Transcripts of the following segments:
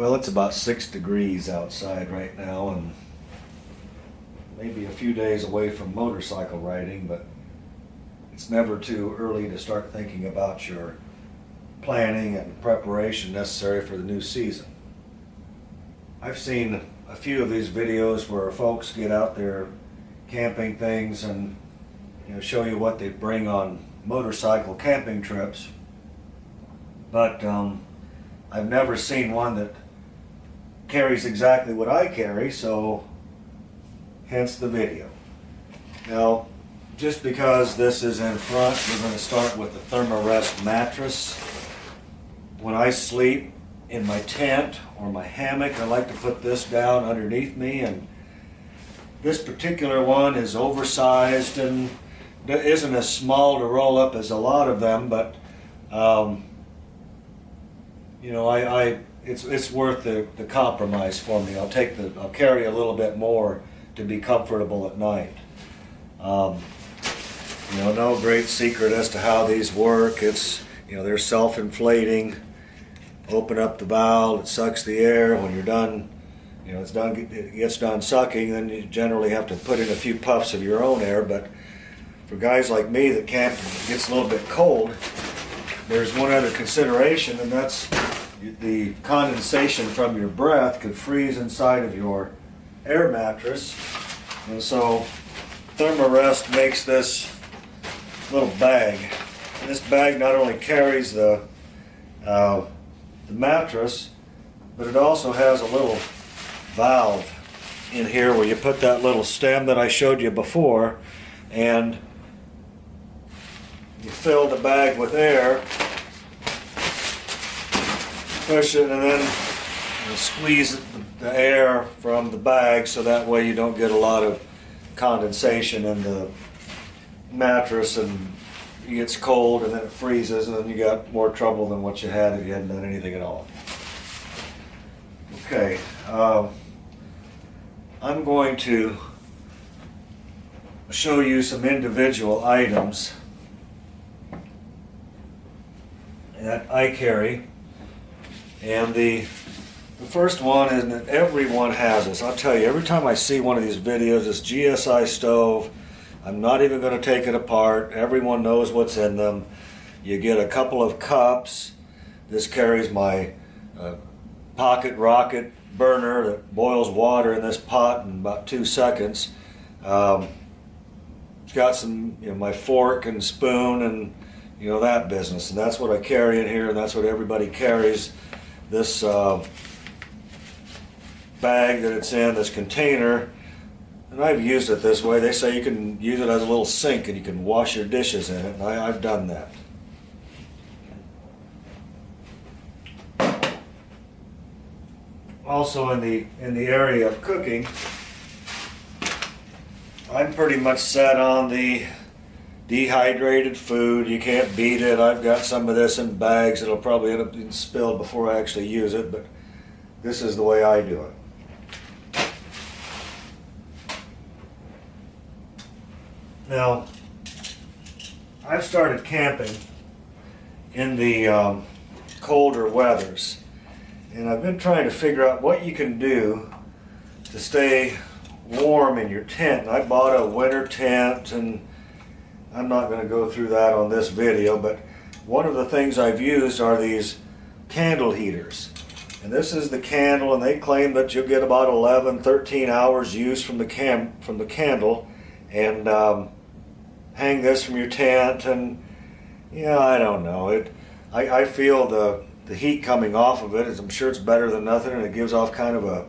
Well, it's about 6 degrees outside right now, and maybe a few days away from motorcycle riding, but it's never too early to start thinking about your planning and preparation necessary for the new season. I've seen a few of these videos where folks get out their camping things and show you what they bring on motorcycle camping trips, but I've never seen one that carries exactly what I carry, so hence the video. Now, just because this is in front, we're going to start with the Thermarest mattress. When I sleep in my tent or my hammock, I like to put this down underneath me, and this particular one is oversized and isn't as small to roll up as a lot of them, but it's worth the compromise for me. I'll carry a little bit more to be comfortable at night. No great secret as to how these work. It's they're self-inflating. Open up the valve, it sucks the air. When you're done, it gets done sucking, then you generally have to put in a few puffs of your own air. But for guys like me that camp and gets a little bit cold, there's one other consideration, and that's the condensation from your breath could freeze inside of your air mattress. And so Thermarest makes this little bag. And this bag not only carries the mattress, but it also has a little valve in here where you put that little stem that I showed you before, and you fill the bag with air, push it, and then you squeeze the air from the bag so that way you don't get a lot of condensation in the mattress and it gets cold and then it freezes, and then you got more trouble than what you had if you hadn't done anything at all. Okay, I'm going to show you some individual items that I carry. And the first one is that everyone has this. I'll tell you, every time I see one of these videos, this GSI stove, I'm not even going to take it apart. Everyone knows what's in them. You get a couple of cups. This carries my pocket rocket burner that boils water in this pot in about 2 seconds. It's got some, my fork and spoon and that business, and that's what I carry in here, and that's what everybody carries. This bag that it's in, this container, and I've used it this way. They say you can use it as a little sink and you can wash your dishes in it, and I've done that. Also in the area of cooking, I'm pretty much set on the dehydrated food. You can't beat it. I've got some of this in bags. It'll probably end up being spilled before I actually use it, but this is the way I do it. Now, I've started camping in the colder weathers, and I've been trying to figure out what you can do to stay warm in your tent. And I bought a winter tent, and I'm not going to go through that on this video, but one of the things I've used are these candle heaters. And this is the candle, and they claim that you'll get about 11-13 hours use from the candle, and hang this from your tent, and I don't know. I feel the heat coming off of it. I'm sure it's better than nothing, and it gives off kind of a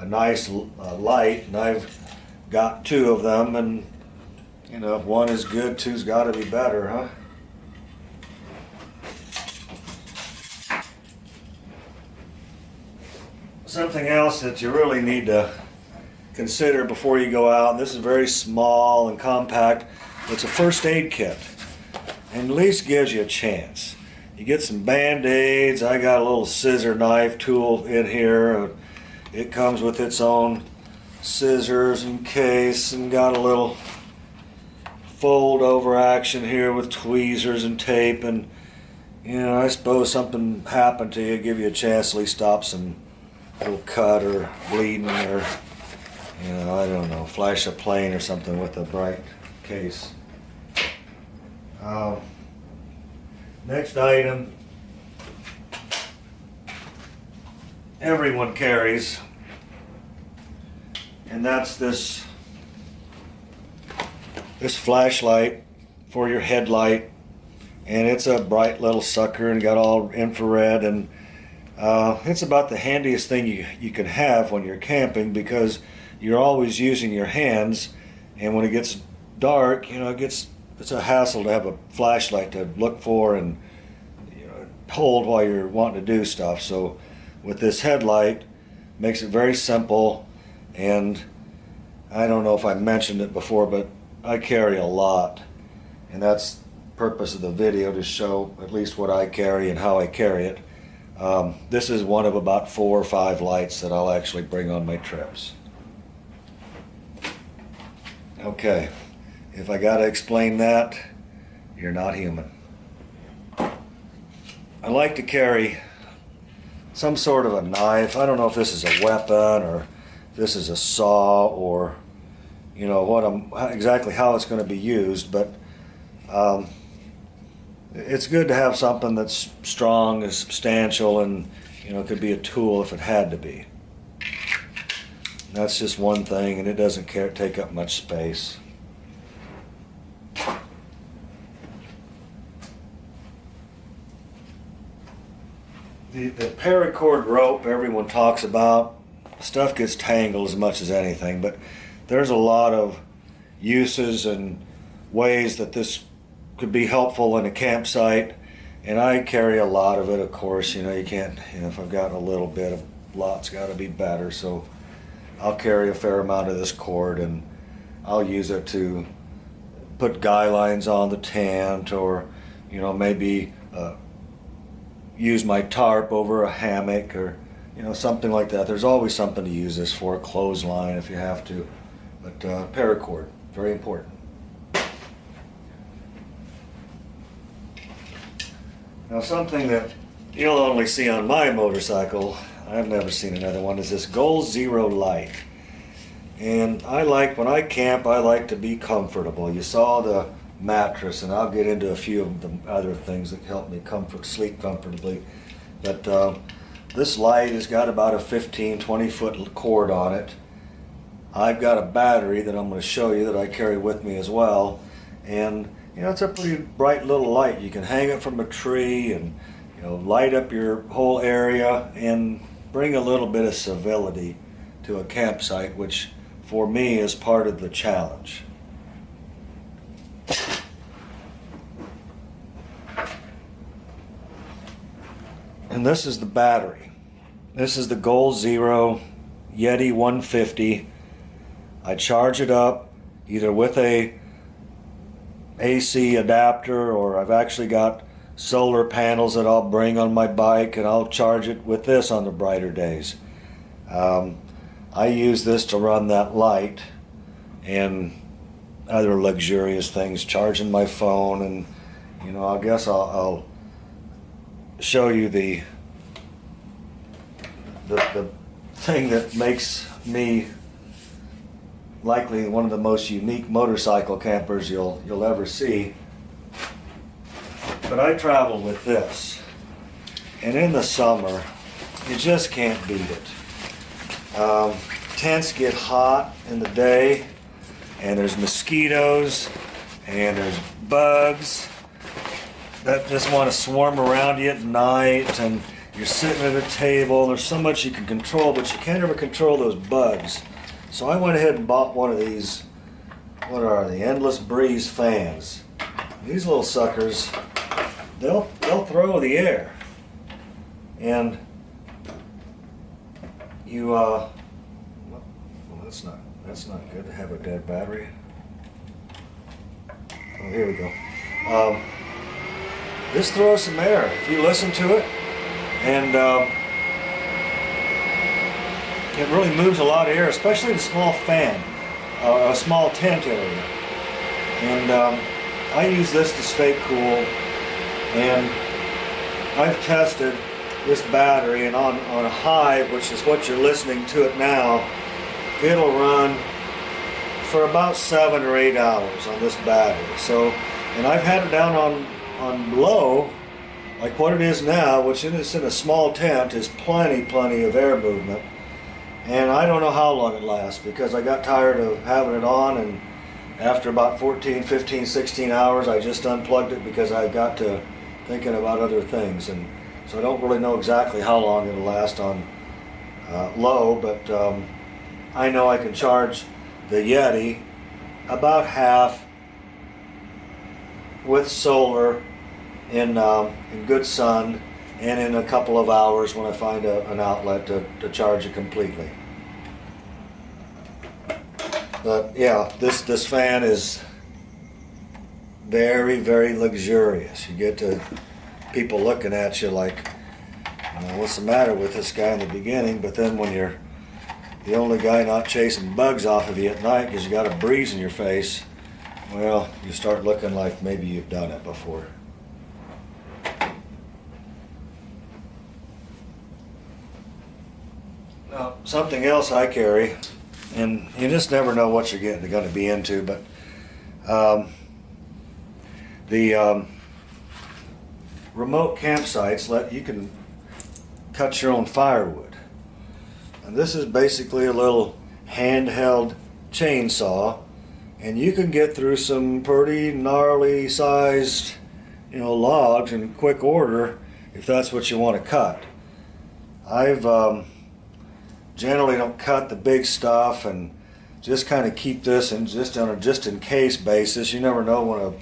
nice light, and I've got 2 of them, and if one is good, 2's got to be better, huh? Something else that you really need to consider before you go out, and this is very small and compact, it's a first aid kit, and at least gives you a chance. You get some Band-Aids. I got a little scissor knife tool in here. It comes with its own scissors and case, and got a little fold over action here with tweezers and tape, and I suppose something happened to you, give you a chance to at least stop some little cut or bleeding, or I don't know, flash a plane or something with a bright case. Next item everyone carries, and that's this flashlight for your headlight, and it's a bright little sucker and got all infrared, and it's about the handiest thing you can have when you're camping, because you're always using your hands, and when it gets dark, it's a hassle to have a flashlight to look for and hold while you're wanting to do stuff. So with this headlight, makes it very simple. And I don't know if I mentioned it before, but I carry a lot, and that's the purpose of the video, to show at least what I carry and how I carry it. This is one of about 4 or 5 lights that I'll actually bring on my trips. Okay, if I gotta explain that, you're not human. I like to carry some sort of a knife. I don't know if this is a weapon or if this is a saw, or exactly how it's going to be used, but it's good to have something that's strong, is substantial, and it could be a tool if it had to be. That's just one thing, and it doesn't take up much space. The paracord rope everyone talks about, stuff gets tangled as much as anything, but there's a lot of uses and ways that this could be helpful in a campsite, and I carry a lot of it, of course. You can't, if I've got a little bit, a lot's got to be better, so I'll carry a fair amount of this cord, and I'll use it to put guy lines on the tent, or maybe use my tarp over a hammock, or something like that. There's always something to use this for, a clothesline if you have to, but paracord, very important. Now, something that you'll only see on my motorcycle, I've never seen another one, is this Goal Zero light. And when I camp, I like to be comfortable. You saw the mattress, and I'll get into a few of the other things that help me sleep comfortably. But this light has got about a 15-20 foot cord on it. I've got a battery that I'm going to show you that I carry with me as well, and it's a pretty bright little light. You can hang it from a tree and light up your whole area and bring a little bit of civility to a campsite, which for me is part of the challenge. And this is the battery. This is the Goal Zero Yeti 150. I charge it up either with a AC adapter, or I've actually got solar panels that I'll bring on my bike, and I'll charge it with this on the brighter days. I use this to run that light and other luxurious things, charging my phone, and I guess I'll show you the thing that makes me likely one of the most unique motorcycle campers you'll ever see. But I travel with this, and in the summer you just can't beat it. Tents get hot in the day, and there's mosquitoes and there's bugs that just want to swarm around you at night, and you're sitting at a table. There's so much you can control, but you can't ever control those bugs. So I went ahead and bought one of these, what are they, Endless Breeze fans. These little suckers, they'll throw the air. And well, that's not good to have a dead battery. Oh, here we go. This throws some air if you listen to it, and it really moves a lot of air, especially in a small fan, a small tent area. And I use this to stay cool, and I've tested this battery, and on a high, which is what you're listening to it now, it'll run for about 7 or 8 hours on this battery. So, and I've had it down on low, like what it is now, which is in a small tent, is plenty of air movement. And I don't know how long it lasts, because I got tired of having it on, and after about 14, 15, 16 hours, I just unplugged it because I got to thinking about other things. And so I don't really know exactly how long it'll last on low, but I know I can charge the Yeti about half with solar in good sun, and in a couple of hours when I find an outlet to charge it completely. But yeah, this fan is very luxurious. You get to people looking at you like, what's the matter with this guy in the beginning? But then when you're the only guy not chasing bugs off of you at night because you got a breeze in your face, well, you start looking like maybe you've done it before. Now, something else I carry, and you just never know what you're going to be into, but the remote campsites you can cut your own firewood. And this is basically a little handheld chainsaw, and you can get through some pretty gnarly sized, logs in quick order if that's what you want to cut. I've generally don't cut the big stuff and just kind of keep this and just on a just in case basis. You never know when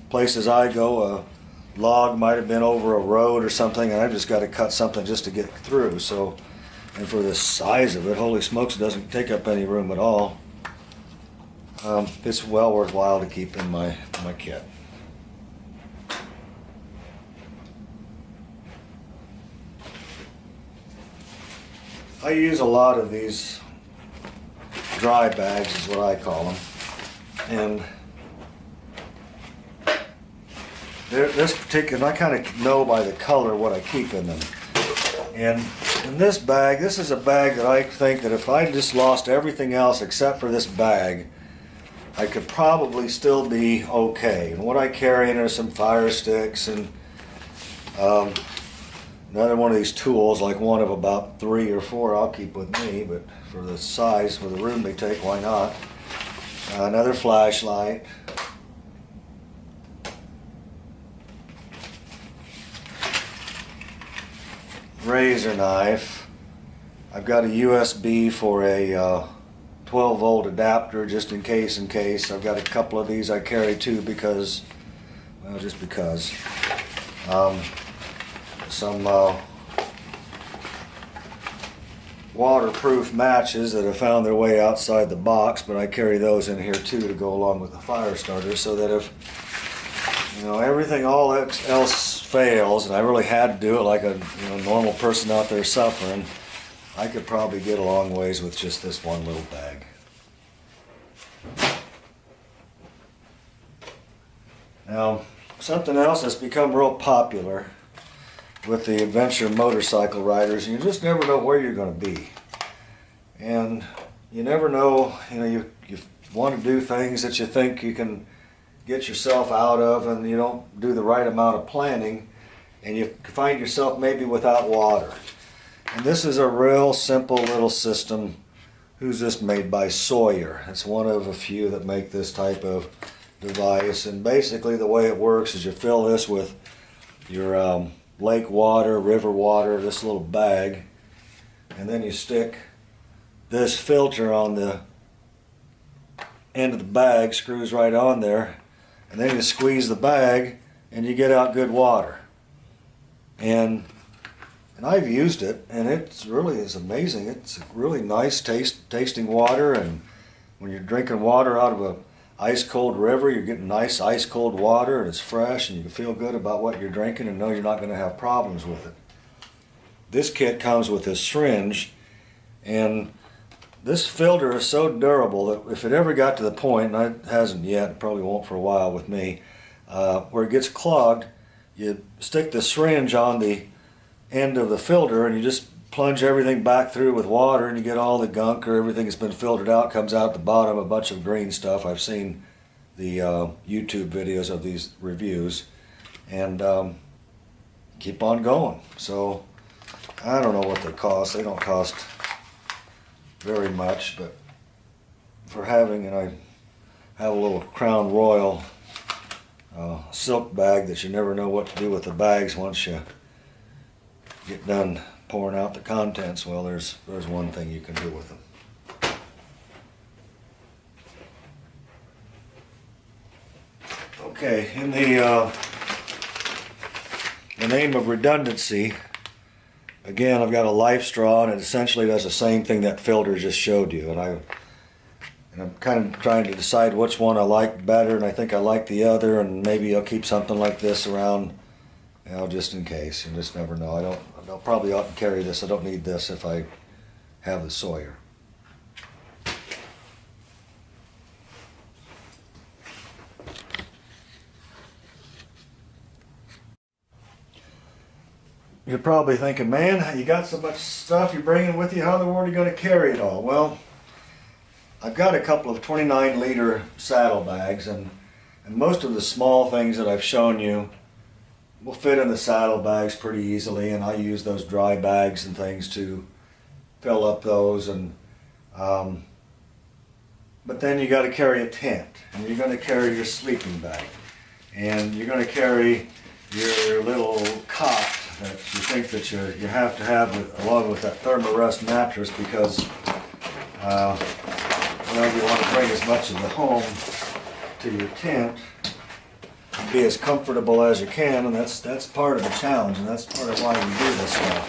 places I go, a log might have been over a road or something, and I've just got to cut something just to get through. So, and for the size of it, holy smokes, it doesn't take up any room at all. It's well worthwhile to keep in my kit. I use a lot of these dry bags, is what I call them, and this particular, I kind of know by the color what I keep in them. And in this bag, this is a bag that I think that if I just lost everything else except for this bag, I could probably still be okay. And what I carry in are some fire sticks and another one of these tools, like one of about 3 or 4 I'll keep with me, but for the size, for the room they take, why not? Another flashlight. Razor knife. I've got a USB for a 12 volt adapter just in case. I've got a couple of these I carry too because, well, just because. Some waterproof matches that have found their way outside the box, but I carry those in here too to go along with the fire starter, so that if everything all else fails and I really had to do it like a normal person out there suffering, I could probably get a long ways with just this one little bag. Now, something else that's become real popular with the adventure motorcycle riders, you just never know where you're going to be. And you never know, you want to do things that you think you can get yourself out of, and you don't do the right amount of planning, and you find yourself maybe without water. And this is a real simple little system. Who's this made by? Sawyer. It's one of a few that make this type of device. And basically the way it works is you fill this with your lake water, river water, this little bag, and then you stick this filter on the end of the bag, screws right on there, and then you squeeze the bag and you get out good water. And I've used it, and it really is amazing. It's really nice tasting water, and when you're drinking water out of a ice cold river, you're getting nice ice cold water, and it's fresh, and you can feel good about what you're drinking and know you're not going to have problems with it. This kit comes with a syringe, and this filter is so durable that if it ever got to the point, and it hasn't yet, it probably won't for a while with me, where it gets clogged, you stick the syringe on the end of the filter and you just plunge everything back through with water and you get all the gunk or everything that's been filtered out comes out at the bottom, a bunch of green stuff. I've seen the YouTube videos of these reviews, and keep on going. So I don't know what they cost. They don't cost very much, but for having, and I have a little Crown Royal silk bag that you never know what to do with the bags once you get done pouring out the contents. Well, there's one thing you can do with them. Okay, in the name of redundancy, again, I've got a Life Straw, and it essentially does the same thing that filter just showed you. And I'm kind of trying to decide which one I like better, and I think I like the other, and maybe I'll keep something like this around, you know, just in case. You just never know. I'll probably ought to carry this. I don't need this if I have the Sawyer. You're probably thinking, man, you got so much stuff you're bringing with you, how in the world are you going to carry it all? Well, I've got a couple of 29-liter saddlebags, and most of the small things that I've shown you will fit in the saddlebags pretty easily, and I use those dry bags and things to fill up those. And but then you got to carry a tent, and you're going to carry your sleeping bag, and you're going to carry your little cot that you think that you have to have along with that Thermarest mattress, because well, you want to bring as much of the home to your tent, be as comfortable as you can, and that's part of the challenge, and that's part of why we do this stuff.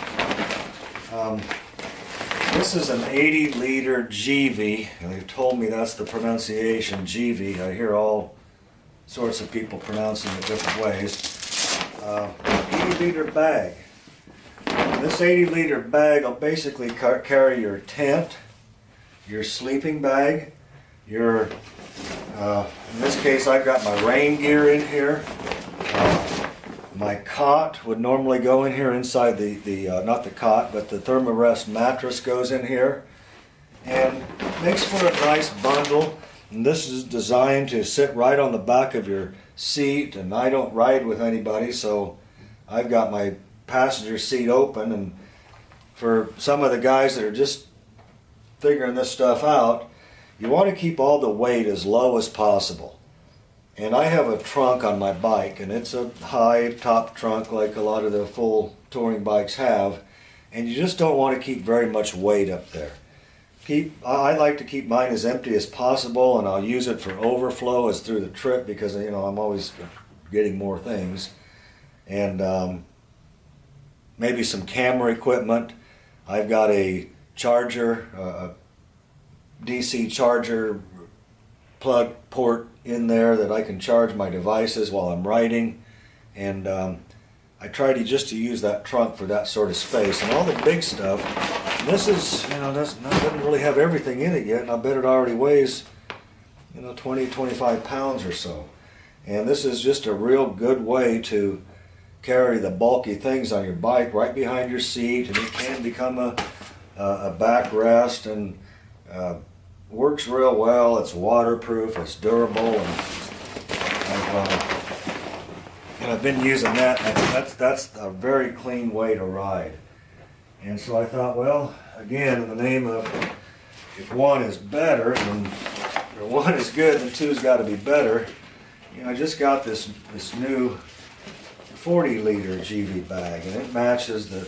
This is an 80-liter Givi, and they've told me that's the pronunciation, Givi. I hear all sorts of people pronouncing it different ways. 80-liter bag. This 80-liter bag will basically carry your tent, your sleeping bag, your in this case I've got my rain gear in here. My cot would normally go in here inside the not the cot, but the Thermarest mattress goes in here, and makes for a nice bundle. And this is designed to sit right on the back of your seat, and I don't ride with anybody, so I've got my passenger seat open. And for some of the guys that are just figuring this stuff out, you want to keep all the weight as low as possible. And I have a trunk on my bike, and it's a high top trunk like a lot of the full touring bikes have, and you just don't want to keep very much weight up there. I like to keep mine as empty as possible, and I'll use it for overflow as through the trip, because you know I'm always getting more things. And maybe some camera equipment. I've got a charger, a DC charger plug port in there that I can charge my devices while I'm riding, and I try to just use that trunk for that sort of space. And all the big stuff, and this is, you know, doesn't really have everything in it yet, and I bet it already weighs, you know, 20-25 pounds or so. And this is just a real good way to carry the bulky things on your bike right behind your seat, and it can become a backrest, and works real well. It's waterproof, it's durable, and I've been using that. That's a very clean way to ride. And so I thought, well, again, in the name of, if one is better, or one is good, then two's got to be better. You know, I just got this new 40-liter Givi bag, and it matches the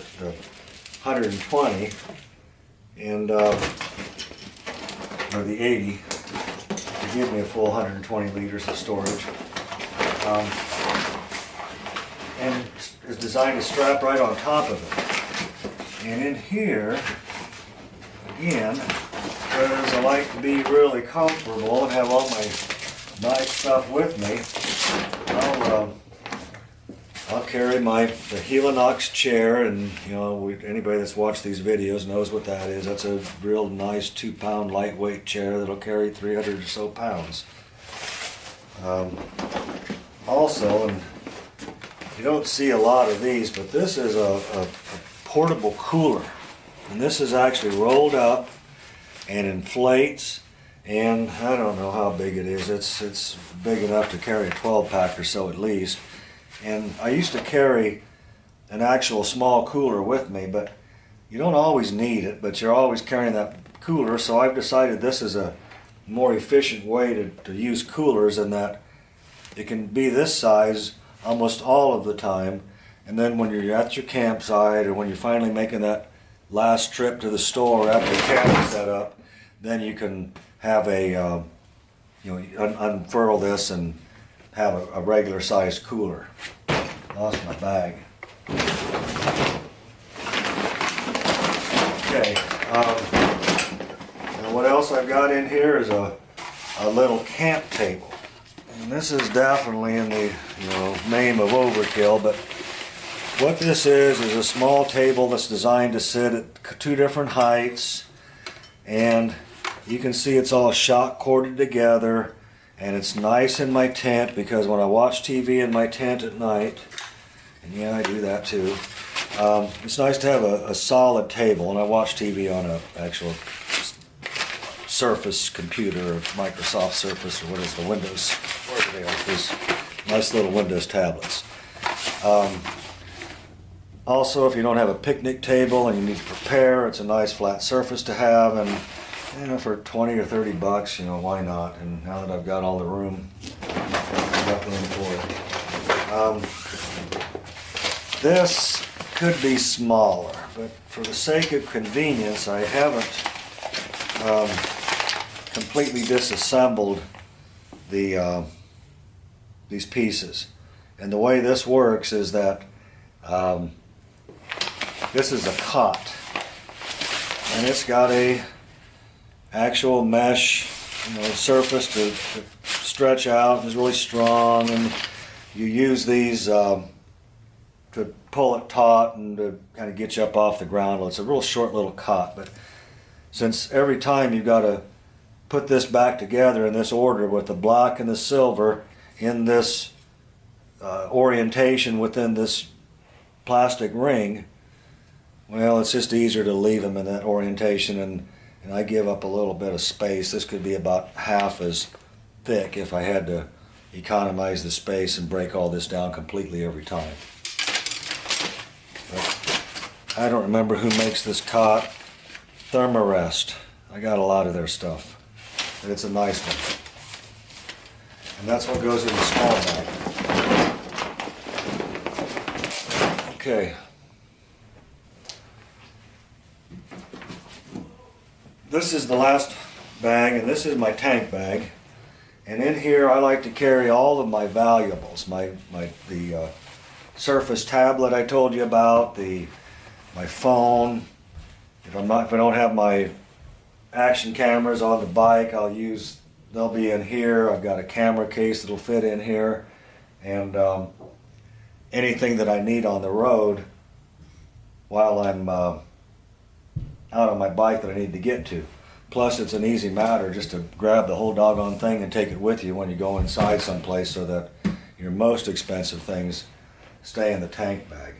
120, and or the 80 to give me a full 120 liters of storage. And it's designed to strap right on top of it. And in here, again, because I like to be really comfortable and have all my nice stuff with me, I'll carry the Helinox chair, and you know, anybody that's watched these videos knows what that is. That's a real nice 2-pound lightweight chair that'll carry 300 or so pounds. Also, and you don't see a lot of these, but this is a portable cooler. And this is actually rolled up and inflates, and I don't know how big it is. It's big enough to carry a 12-pack or so at least. And I used to carry an actual small cooler with me, but you don't always need it, but you're always carrying that cooler, so I've decided this is a more efficient way to use coolers, in that it can be this size almost all of the time, and then when you're at your campsite or when you're finally making that last trip to the store after the camp is set up, then you can have a unfurl this and have a regular sized cooler. Lost my bag. Okay. Now what else I've got in here is a little camp table. And this is definitely in the name of overkill, but what this is a small table that's designed to sit at 2 different heights, and you can see it's all shock corded together, and it's nice in my tent, because when I watch TV in my tent at night, and yeah, I do that too, it's nice to have a solid table, and I watch TV on an actual Surface computer, or Microsoft Surface, or what is the Windows, whatever they are, these nice little Windows tablets. Also, if you don't have a picnic table and you need to prepare, it's a nice flat surface to have, and for 20 or 30 bucks, why not? And now that I've got all the room, I've got room for it. This could be smaller, but for the sake of convenience, I haven't completely disassembled these pieces. And the way this works is that this is a cot, and it's got a actual mesh surface to stretch out, and it's really strong, and you use these to pull it taut and to kind of get you up off the ground. Well, it's a real short little cot, but since every time you've got to put this back together in this order with the black and the silver in this orientation within this plastic ring, well, it's just easier to leave them in that orientation, and I give up a little bit of space. This could be about half as thick if I had to economize the space and break all this down completely every time. But I don't remember who makes this cot. Thermarest. I got a lot of their stuff. And it's a nice one. And that's what goes in the small bag. Okay. This is the last bag, and this is my tank bag. And in here I like to carry all of my valuables. The Surface tablet I told you about, my phone. If I don't have my action cameras on the bike, they'll be in here. I've got a camera case that'll fit in here, and anything that I need on the road while I'm out on my bike that I need to get to. Plus, it's an easy matter just to grab the whole doggone thing and take it with you when you go inside someplace, so that your most expensive things stay in the tank bag.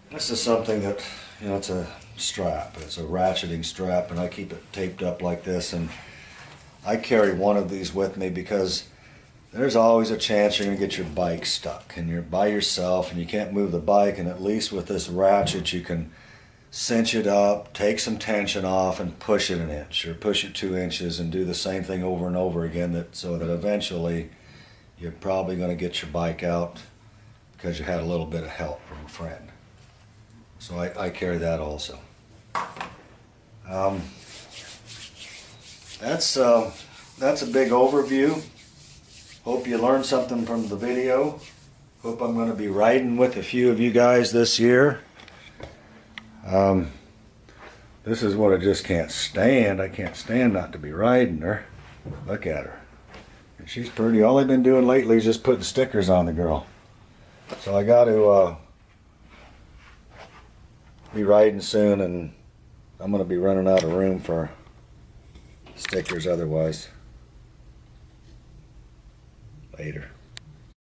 This is something that, it's a strap. It's a ratcheting strap, and I keep it taped up like this, and I carry one of these with me because there's always a chance you're going to get your bike stuck, and you're by yourself and you can't move the bike, and at least with this ratchet you can cinch it up, take some tension off, and push it an inch or push it 2 inches, and do the same thing over and over again, so that eventually you're probably going to get your bike out because you had a little bit of help from a friend. So I carry that also. That's a big overview. Hope you learned something from the video. Hope I'm going to be riding with a few of you guys this year. This is what I just can't stand. I can't stand not to be riding her. Look at her. And she's pretty. All I've been doing lately is just putting stickers on the girl. So I got to be riding soon, and I'm going to be running out of room for stickers otherwise. Later.